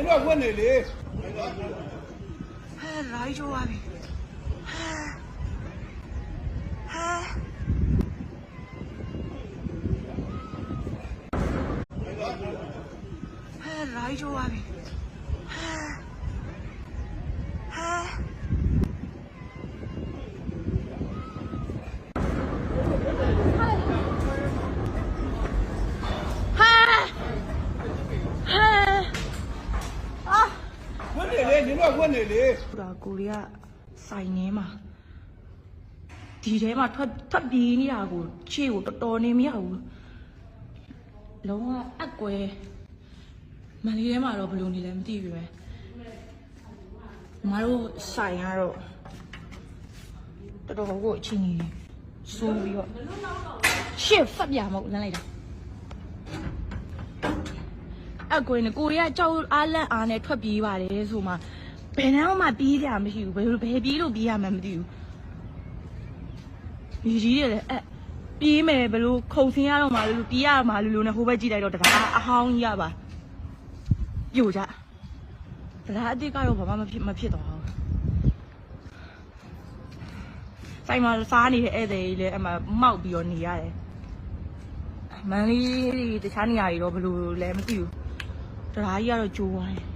တို့ကဝင်နေလေဟဲ့ရိုင်းချိုးပါပြီရိုင်းချိုးပါပြီဝင်နေလေညီတို့ကဝင်နေလေဒါကိုရီးယားဆိုင်နေမှာဒီထဲမှာထွက်ပြေးနေတာကိုခြေကိုတော်တော်နေမရဘူးလုံးဝအကွဲမန်လေးထဲမှာတော့ဘယ်လိုနေလဲမသိဘူးပဲမတို့ဆိုင်ကတော့တော်တော်ကိုအချင်းကြီးစိုးပြီးတော့ရှစ်ဖတ်ပြမဟုတ်လမ်းလိုက်တာအကွဲနဲ့ကိုရီးယားကြောက်အားလန့်အားနဲ့ထွက်ပြေးပါတယ်ဆိုမှဘယ်နှမ်းမှပြေးကြမရှိဘူးဘယ်ပြေးလို့ပြေးရမှမသိဘူးဒီကြီးတွေလည်းပြေးမယ်ဘယ်လိုခုံဆင်းရတော့မှလို့ပြေးရမှလို့နဲ့ဟိုဘက်ကြည့်လိုက်တော့တကားအဟောင်းကြီးရပါပြိုကြတရားအတိတ်ကတော့ဘာမှမဖြစ်တော့ဘူးဆိုင်မှာစားနေတဲ့ဧည့်သည်ကြီးလည်းအမှမောက်ပြီးတော့နေရတယ်မန်လေးတခြားနေရာတွေတော့ဘယ်လိုလဲမသိဘူးတရားကြီးကတော့ကျိုးသွားတယ်